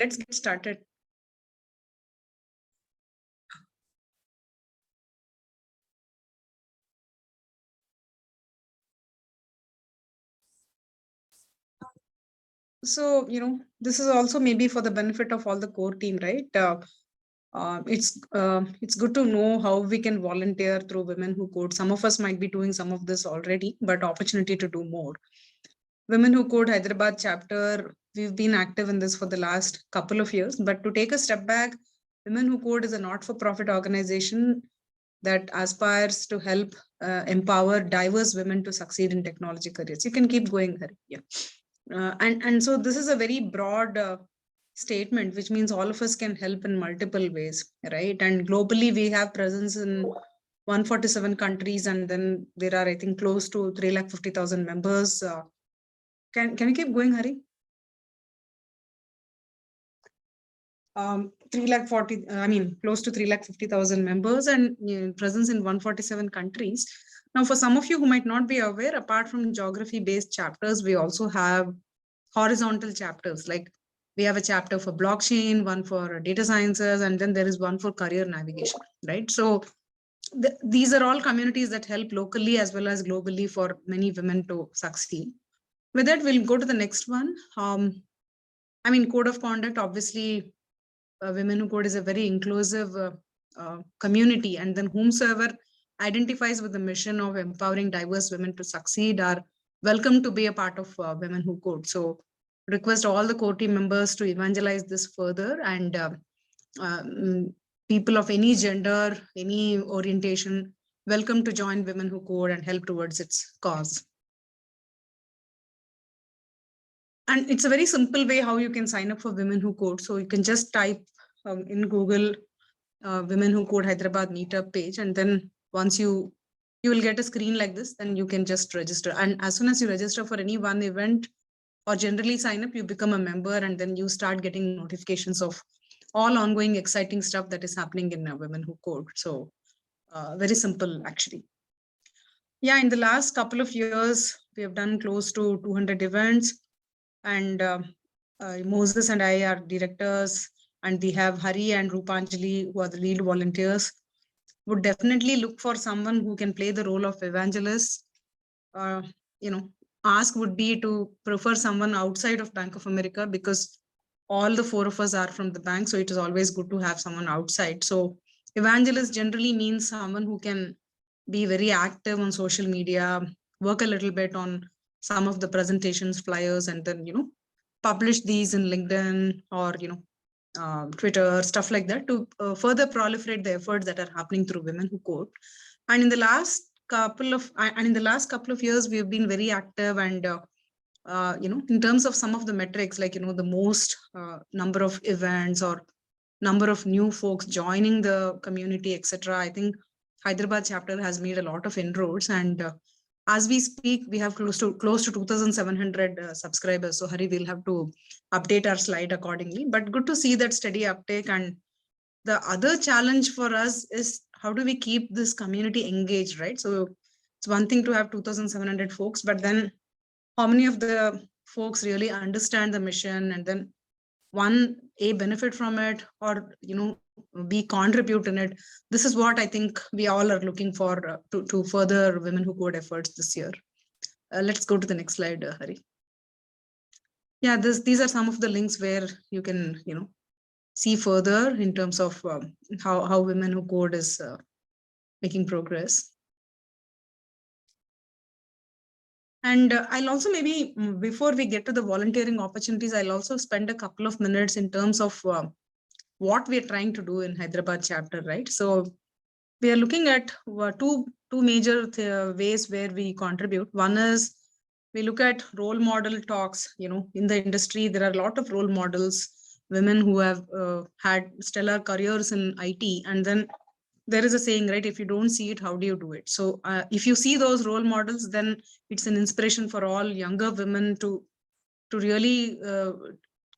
let's get started. So, this is also maybe for the benefit of all the core team, right? It's good to know how we can volunteer through Women Who Code. Some of us might be doing some of this already, but opportunity to do more. Women Who Code Hyderabad chapter, we've been active in this for the last couple of years. But to take a step back, Women Who Code is a not-for-profit organization that aspires to help empower diverse women to succeed in technology careers. You can keep going, Hari. Yeah. And so this is a very broad statement, which means all of us can help in multiple ways, right? And globally, we have presence in 147 countries, and then there are, I think, close to 350,000 members. Can you keep going, Hari? 340, close to 350,000 members and presence in 147 countries. Now, for some of you who might not be aware, apart from geography-based chapters, we also have horizontal chapters. Like we have a chapter for blockchain, one for data sciences, and then there is one for career navigation, right? So these are all communities that help locally as well as globally for many women to succeed. With that, we'll go to the next one. Code of conduct, obviously, Women Who Code is a very inclusive community, and then whomsoever identifies with the mission of empowering diverse women to succeed are welcome to be a part of Women Who Code. So request all the core team members to evangelize this further, and people of any gender, any orientation, welcome to join Women Who Code and help towards its cause. And it's a very simple way how you can sign up for Women Who Code. So you can just type in Google Women Who Code Hyderabad meetup page, and then once you will get a screen like this, then you can just register. And as soon as you register for any one event or generally sign up, you become a member, and then you start getting notifications of all ongoing exciting stuff that is happening in Women Who Code. So very simple, actually. Yeah, in the last couple of years, we have done close to 200 events, and Moses and I are directors, and we have Hari and Rupanjali, who are the lead volunteers. Would definitely look for someone who can play the role of evangelist. Ask would be to prefer someone outside of Bank of America, because all the four of us are from the bank. So it is always good to have someone outside. So evangelist generally means someone who can be very active on social media, work a little bit on some of the presentations, flyers, and then, publish these in LinkedIn or, Twitter, stuff like that, to further proliferate the efforts that are happening through Women Who Code. And in the last couple of years, we've been very active, and in terms of some of the metrics, like the most number of events or number of new folks joining the community, etc. I think Hyderabad chapter has made a lot of inroads, and as we speak, we have close to 2,700 subscribers. So Hari, we'll have to update our slide accordingly. But good to see that steady uptake. And the other challenge for us is how do we keep this community engaged, right? So it's one thing to have 2,700 folks, but then how many of the folks really understand the mission, and then benefit from it, or we contribute in it. This is what I think we all are looking for to further Women Who Code efforts this year. Let's go to the next slide, Hari. Yeah, these are some of the links where you can see further in terms of how Women Who Code is making progress. And I'll also maybe, before we get to the volunteering opportunities, I'll also spend a couple of minutes in terms of what we are trying to do in Hyderabad chapter, right? So we are looking at two major ways where we contribute. One is we look at role model talks. In the industry, there are a lot of role models, women who have had stellar careers in IT, and then there is a saying, right? If you don't see it, how do you do it? So if you see those role models, then it's an inspiration for all younger women to really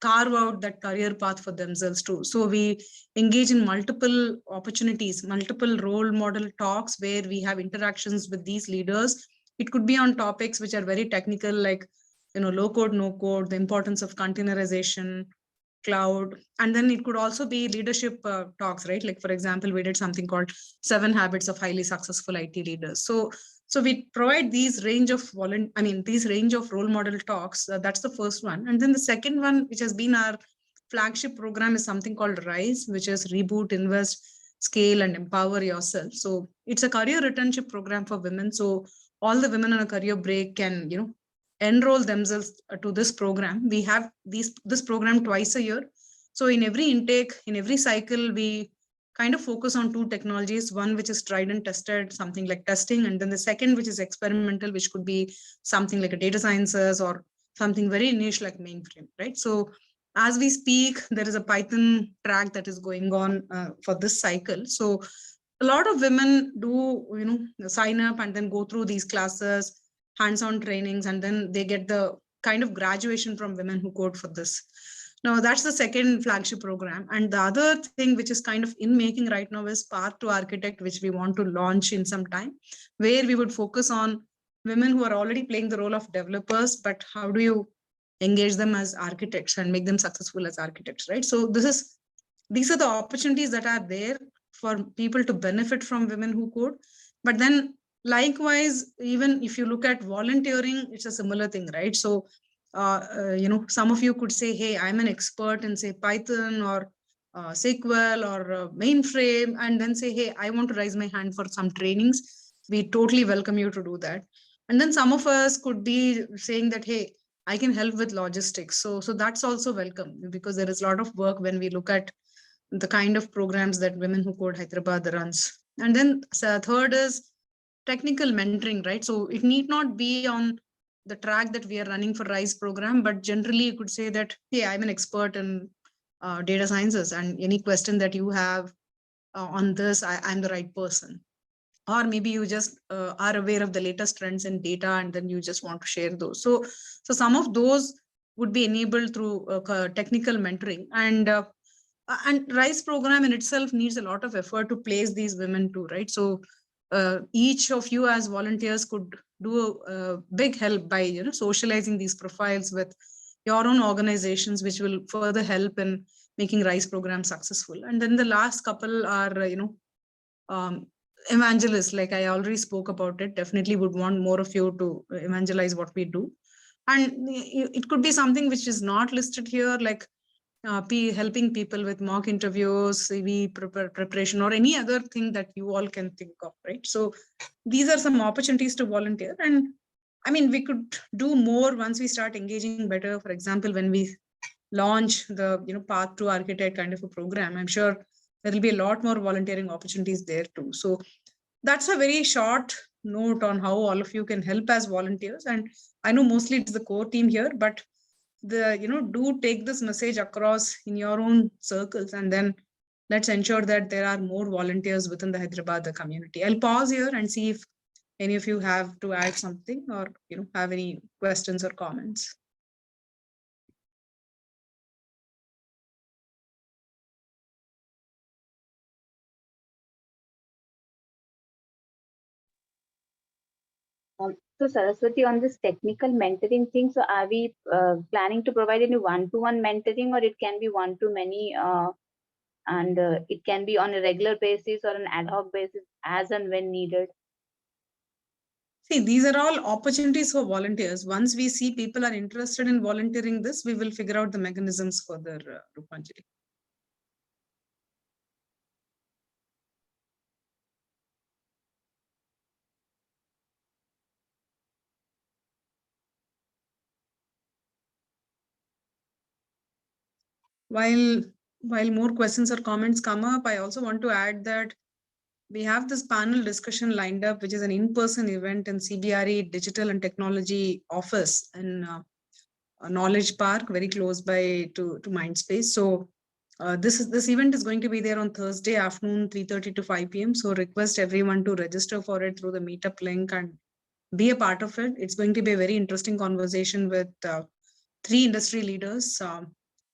carve out that career path for themselves too. So we engage in multiple opportunities, multiple role model talks where we have interactions with these leaders. It could be on topics which are very technical, like low code, no code, the importance of containerization, cloud, and then it could also be leadership talks, right? Like, for example, we did something called 7 Habits of Highly Successful IT Leaders. So we provide these range of these range of role model talks. That's the first one. And then the second one, which has been our flagship program, is something called RISE, which is Reboot, Invest, Scale, and Empower Yourself. So it's a career returnship program for women. So all the women on a career break can, enroll themselves to this program. We have this program twice a year. So in every intake, in every cycle, we kind of focus on 2 technologies, one which is tried and tested, something like testing, and then the second, which is experimental, which could be something like a data sciences or something very niche like mainframe, right? So as we speak, there is a Python track that is going on for this cycle. So a lot of women do, sign up and then go through these classes, hands-on trainings, and then they get the kind of graduation from Women Who Code for this. Now, that's the second flagship program. And the other thing which is kind of in making right now is Path to Architect, which we want to launch in some time, where we would focus on women who are already playing the role of developers, but how do you engage them as architects and make them successful as architects, right? So these are the opportunities that are there for people to benefit from Women Who Code. But then likewise, even if you look at volunteering, it's a similar thing, right? So some of you could say, hey, I'm an expert in, say, Python or SQL or mainframe, and then say, hey, I want to raise my hand for some trainings. We totally welcome you to do that. And then some of us could be saying that, hey, I can help with logistics. So that's also welcome, because there is a lot of work when we look at the kind of programs that Women Who Code Hyderabad runs. And then third is technical mentoring, right? So it need not be on the track that we are running for RISE program, but generally you could say that, hey, I'm an expert in data sciences, and any question that you have on this, I'm the right person. Or maybe you just are aware of the latest trends in data, and then you just want to share those. So some of those would be enabled through technical mentoring. And RISE program in itself needs a lot of effort to place these women too, right? So each of you as volunteers could do a big help by socializing these profiles with your own organizations, which will further help in making RISE program successful. And then the last couple are evangelists, like I already spoke about it. Definitely would want more of you to evangelize what we do. And it could be something which is not listed here, like helping people with mock interviews, CV preparation, or any other thing that you all can think of, right? So these are some opportunities to volunteer. And I mean, we could do more once we start engaging better. For example, when we launch the Path to Architect kind of a program, I'm sure there will be a lot more volunteering opportunities there too. So that's a very short note on how all of you can help as volunteers. And I know mostly it's the core team here, but do take this message across in your own circles, and then let's ensure that there are more volunteers within the Hyderabad community. I'll pause here and see if any of you have to add something, or have any questions or comments. So Saraswati, on this technical mentoring thing, so are we planning to provide any one-to-one mentoring, or it can be one-to-many, and it can be on a regular basis or an ad hoc basis as and when needed? See, these are all opportunities for volunteers. Once we see people are interested in volunteering this, we will figure out the mechanisms further, Rupanjali. While more questions or comments come up, I also want to add that we have this panel discussion lined up, which is an in-person event in CBRE Digital and Technology Office in Knowledge Park, very close by to Mindspace. So this event is going to be there on Thursday afternoon, 3:30 to 5 p.m. So request everyone to register for it through the meetup link and be a part of it. It's going to be a very interesting conversation with 3 industry leaders,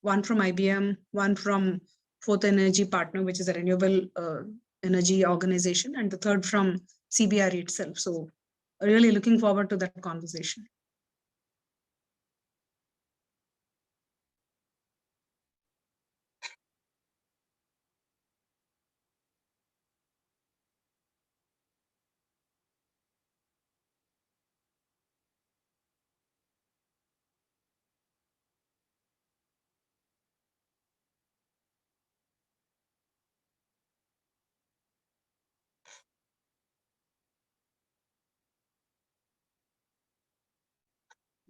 one from IBM, one from Fourth Energy Partner, which is a renewable energy organization, and the third from CBRE itself. So really looking forward to that conversation.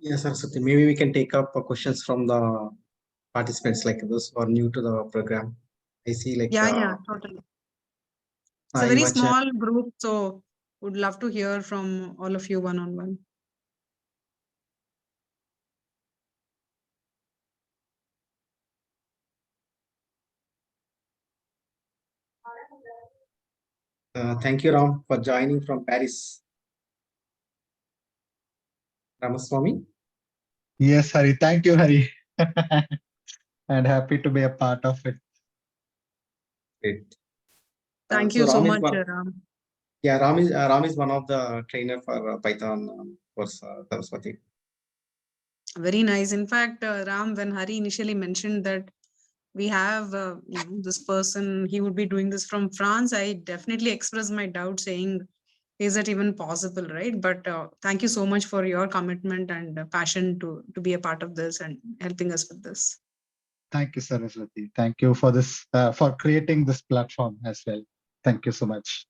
Yes, Saraswati. Maybe we can take up questions from the participants, like those who are new to the program. I see, like Yeah, totally. It's a Sai very Vachan. small group, so would love to hear from all of you one-on-one. Thank you, Ram, for joining from Paris. Ramaswamy. Yes, Hari. Thank you, Hari. And happy to be a part of it. Great. Thank So you so Ram is much, one. Ram. Yeah, Ram is one of the trainer for Python course, Saraswati. Very nice. In fact, Ram, when Hari initially mentioned that we have this person, he would be doing this from France, I definitely expressed my doubt saying, is that even possible, right? But thank you so much for your commitment and passion to be a part of this and helping us with this. Thank you, Saraswati. Thank you for this, for creating this platform as well. Thank you so much.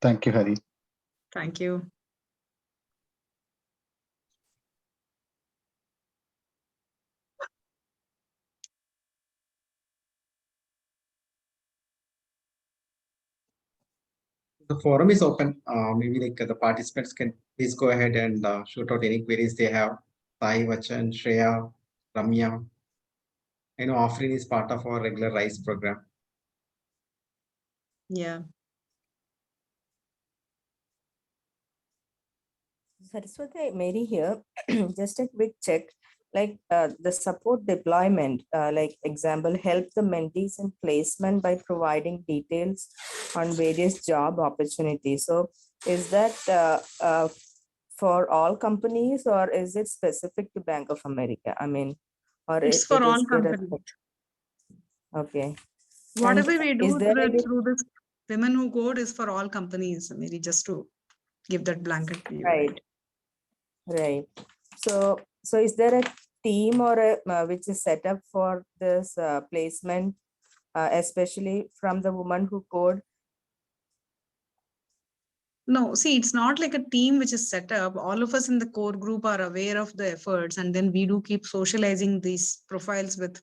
Thank you, Hari. Thank you. The forum is open. Maybe like the participants can please go ahead and shoot out any queries they have. Sai Vachan, Shreya, Ramya. I know Afrin is part of our regular RISE program. Yeah. Saraswati, Mary here. Just a quick check. Like the support deployment, like example, help the mentees in placement by providing details on various job opportunities. So is that for all companies or is it specific to Bank of America? I mean, or It's it for all is companies. okay. Whatever we do is there any- through this Women Who Code is for all companies, maybe just to give that blanket view. Right. Right. So is there a team or a which is set up for this placement, especially from the Women Who Code? No, see, it's not like a team which is set up. All of us in the core group are aware of the efforts, and then we do keep socializing these profiles with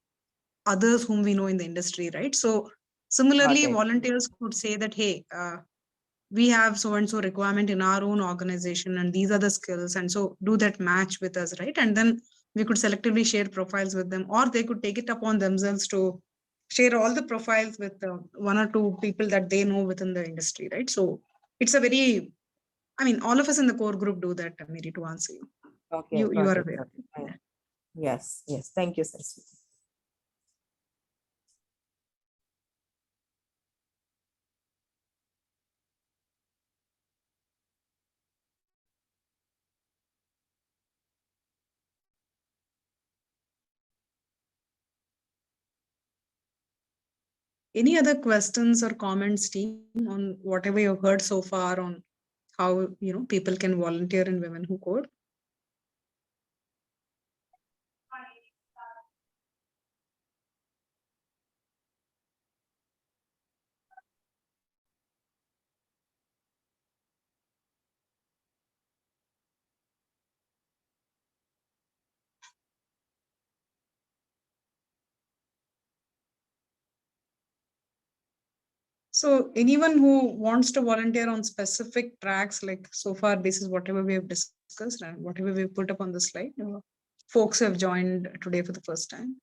others whom we know in the industry, right? So similarly, Okay. volunteers could say that, hey, we have so and so requirement in our own organization, and these are the skills, and so do that match with us, right? And then we could selectively share profiles with them, or they could take it upon themselves to share all the profiles with one or two people that they know within the industry, right? So it's a very, I mean, all of us in the core group do that, Mary, to answer you. Okay. You are got it, aware. got it. Fine. Yes. Yes. Thank you, Saraswati. Any other questions or comments, team, on whatever you've heard so far on how people can volunteer in Women Who Code? So anyone who wants to volunteer on specific tracks, like so far, this is whatever we have discussed and whatever we put up on the slide, folks have joined today for the first time.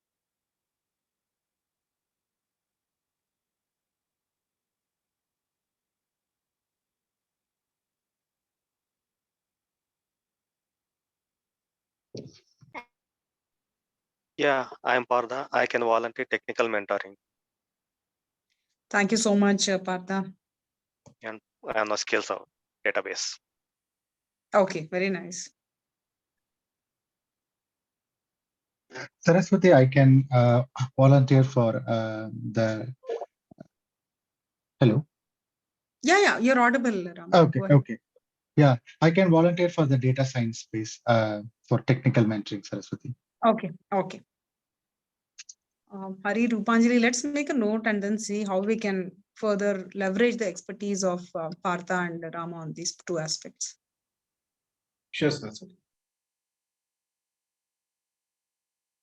Yeah, I am Partha. I can volunteer technical mentoring Thank you so much, Partha. and the skills of database. Okay, very nice. Saraswati, I can volunteer for the. Hello. Yeah, you're audible, Ram. Okay, okay. Yeah, I can volunteer for the data science space for technical mentoring, Saraswati. Okay. Hari, Rupanjali, let's make a note and then see how we can further leverage the expertise of Partha and Rama on these two aspects. Sure, Saraswati.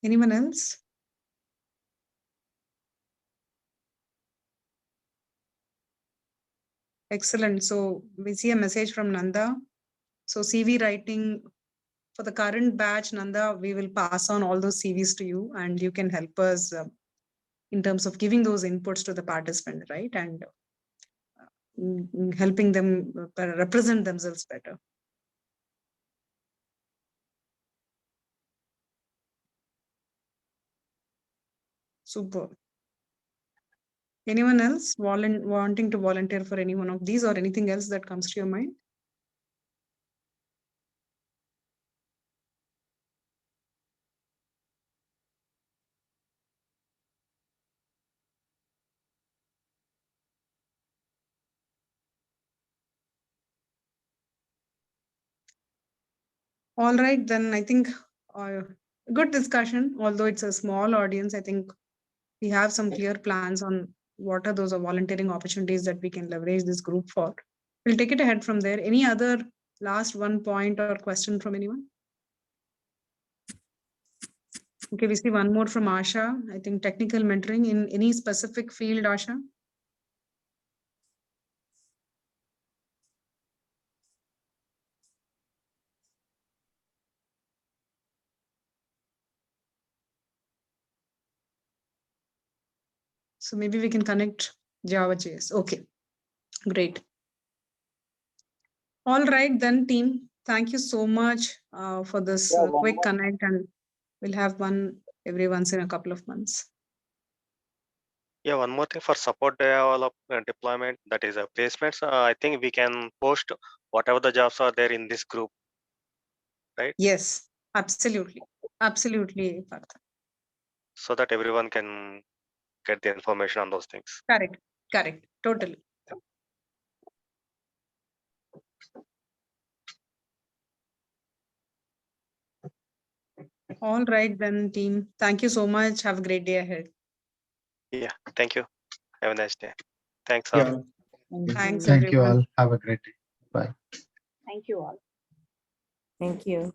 Anyone else? Excellent. So we see a message from Nanda. So CV writing for the current batch, Nanda, we will pass on all those CVs to you and you can help us in terms of giving those inputs to the participant, right? And helping them represent themselves better. Super. Anyone else wanting to volunteer for any one of these or anything else that comes to your mind? All right, then I think good discussion, although it's a small audience. I think we have some clear plans on what are those volunteering opportunities that we can leverage this group for. We'll take it ahead from there. Any other last one point or question from anyone? Okay, we see one more from Asha. I think technical mentoring in any specific field, Asha? So maybe we can connect Java.js. Okay, great. All right, then team, thank you so much for this quick connect, and we'll have one every once in a couple of months. Yeah, one more thing for support deployment, that is placements. I think we can post whatever the jobs are there in this group, right? Yes, absolutely. Absolutely, Partha. So that everyone can get the information on those things. Correct, correct, totally. All right, then team, thank you so much. Have a great day ahead. Yeah, thank you. Have a nice day. Thanks all. Yeah. Thanks, Thank you everyone. all. Have a great day. Bye. Thank you all. Thank you.